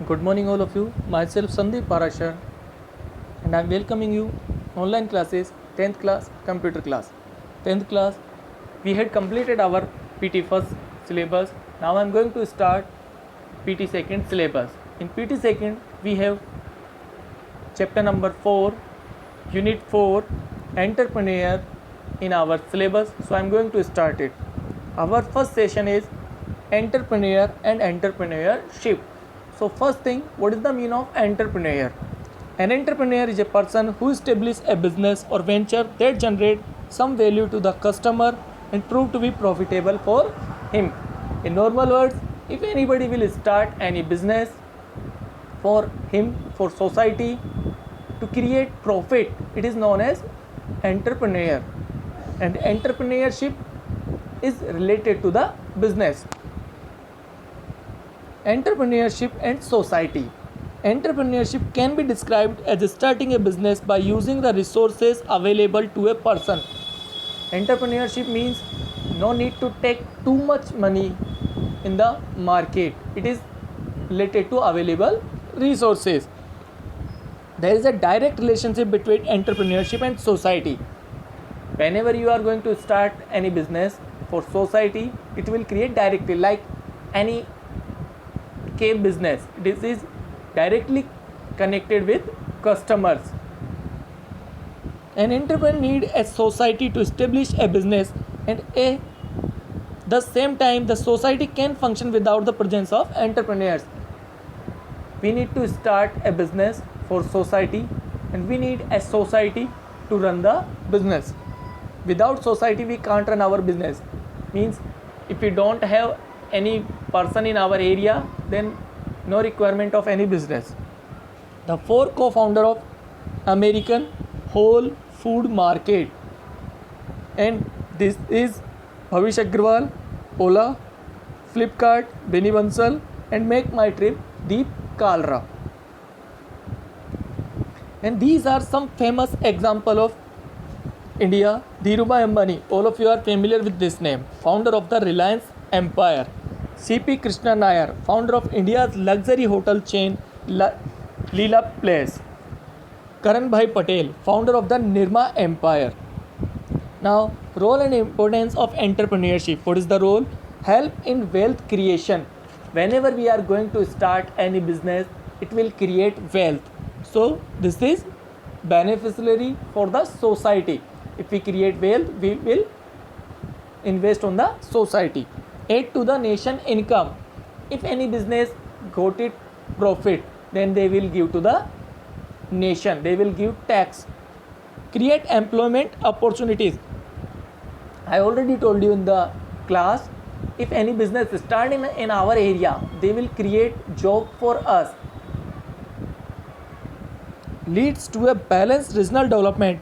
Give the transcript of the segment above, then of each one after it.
Good morning all of you. Myself Sandeep Parashar and I am welcoming you online classes 10th class computer class. 10th class we had completed our PT first syllabus. Now I am going to start PT second syllabus. In PT second we have chapter number 4 unit 4 entrepreneur in our syllabus. So I am going to start it. Our first session is entrepreneur and entrepreneurship. So first thing, what is the meaning of entrepreneur? An entrepreneur is a person who establishes a business or venture that generates some value to the customer and prove to be profitable for him. In normal words, if anybody will start any business for him, for society, to create profit, it is known as entrepreneur. And entrepreneurship is related to the business. Entrepreneurship and society. Entrepreneurship can be described as starting a business by using the resources available to a person. Entrepreneurship means no need to take too much money in the market. It is related to available resources. There is a direct relationship between entrepreneurship and society. Whenever you are going to start any business for society, it will create directly, like any care business. This is directly connected with customers. An entrepreneur needs a society to establish a business, and at the same time the society can function without the presence of entrepreneurs. We need to start a business for society, and we need a society to run the business. Without society we can't run our business. Means if we don't have any person in our area, then no requirement of any business. The 4 co-founder of American Whole Food Market, and this is Bhavish Agrawal, Ola, Flipkart, Benny Bansal, and Make My Trip, Deep Kalra. And these are some famous example of India. Dhirubhai Ambani, all of you are familiar with this name, founder of the Reliance Empire. C.P. Krishna Nair, founder of India's luxury hotel chain Leela Place. Karan Bhai Patel, founder of the Nirma Empire. Now, role and importance of entrepreneurship. What is the role? Help in wealth creation. Whenever we are going to start any business, it will create wealth. So, this is beneficiary for the society. If we create wealth, we will invest on the society. Add to the nation income. If any business got it profit, then they will give to the nation. They will give tax. Create employment opportunities. I already told you in the class, if any business start in our area, they will create job for us. Leads to a balanced regional development.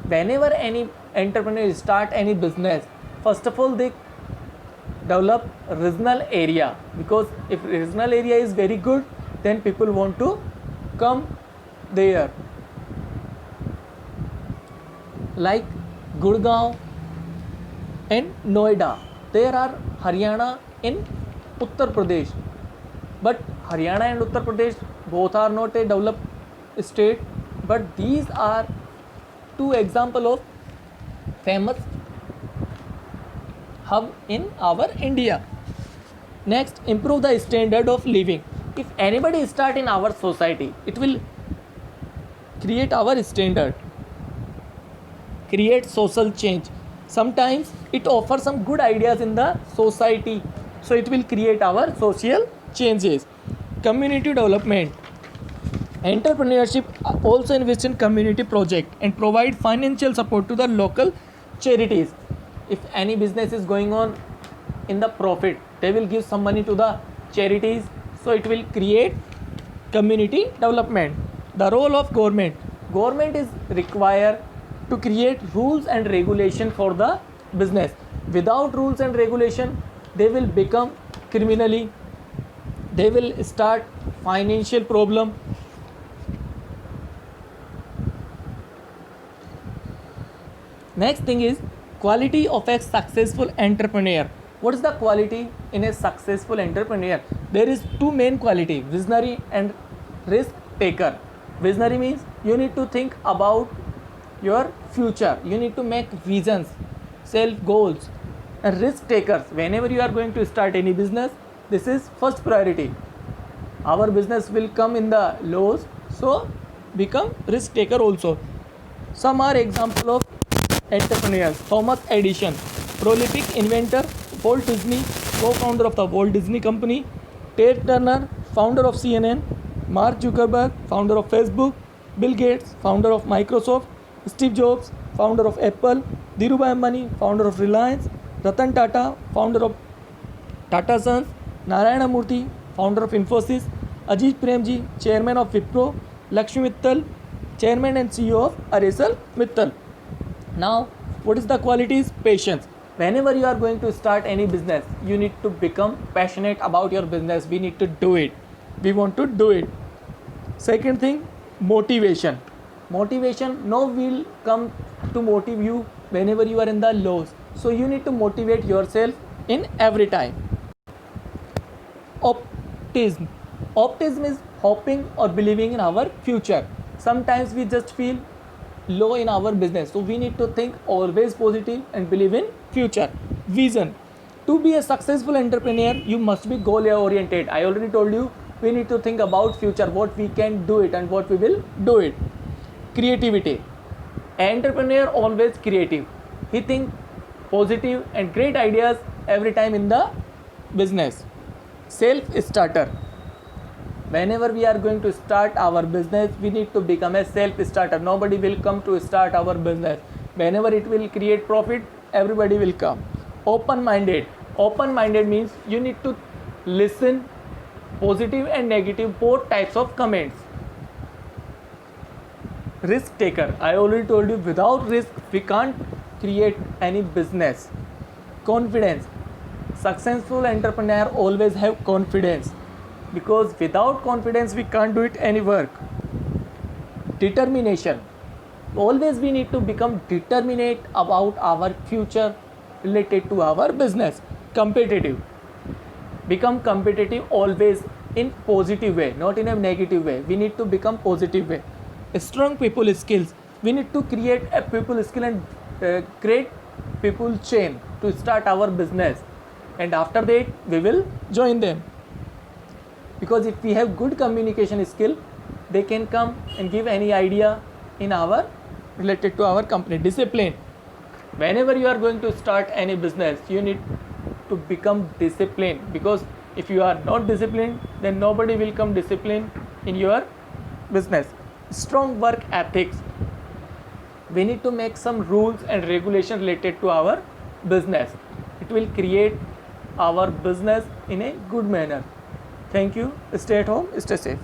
Whenever any entrepreneur start any business, first of all they develop regional area, because if regional area is very good, then people want to come there. Like Gurgaon and Noida, there are Haryana in Uttar Pradesh, but Haryana and Uttar Pradesh both are not a developed state, but these are 2 example of famous hub in our India. Next, improve the standard of living. If anybody start in our society, it will create our standard, create social change. Sometimes it offers some good ideas in the society, so it will create our social changes. Community development. Entrepreneurship also invests in community project and provide financial support to the local charities. If any business is going on in the profit, they will give some money to the charities, so it will create community development. The role of government. Government is required to create rules and regulation for the business. Without rules and regulation, they will become criminally. They will start financial problem. Next thing is quality of a successful entrepreneur. What is the quality in a successful entrepreneur? There is two main quality, visionary and risk taker. Visionary means you need to think about your future, you need to make visions, self goals. And risk takers, whenever you are going to start any business, this is first priority. Our business will come in the lows, so become risk taker also. Some are example of entrepreneurs. Thomas Edison, prolific inventor. Walt Disney, co-founder of the Walt Disney Company. Ted Turner, founder of CNN. Mark Zuckerberg, founder of Facebook. Bill Gates, founder of Microsoft. Steve Jobs, founder of Apple. Dhirubhai Ambani, founder of Reliance. Ratan Tata, founder of Tata Sons. Narayana Murthy, founder of Infosys. Ajit Premji, chairman of Wipro. Lakshmi Mittal, chairman and CEO of Aresal Mittal. Now, what is the qualities? Patience. Whenever you are going to start any business, you need to become passionate about your business. We need to do it. We want to do it. Second thing, motivation. Motivation, no will come to motivate you whenever you are in the lows. So you need to motivate yourself in every time. Optimism. Optimism is hoping or believing in our future. Sometimes we just feel low in our business, so we need to think always positive and believe in future. Vision. To be a successful entrepreneur, you must be goal oriented. I already told you, we need to think about future, what we can do it and what we will do it. Creativity. An entrepreneur always creative. He think positive and great ideas every time in the business. Self-starter. Whenever we are going to start our business, we need to become a self-starter. Nobody will come to start our business. Whenever it will create profit, everybody will come. Open-minded. Open-minded means you need to listen positive and negative both types of comments. Risk taker. I already told you, without risk we can't create any business. Confidence. Successful entrepreneur always have confidence, because without confidence we can't do it any work. Determination. Always we need to become determined about our future related to our business. Competitive. Become competitive always in positive way, not in a negative way. We need to become positive way. Strong people skills. We need to create a people skill and create people chain to start our business, and after that we will join them. Because if we have good communication skill, they can come and give any idea in our related to our company. Discipline. Whenever you are going to start any business, you need to become disciplined, because if you are not disciplined, then nobody will come disciplined in your business. Strong work ethics. We need to make some rules and regulation related to our business. It will create our business in a good manner. Thank you. Stay at home, stay safe.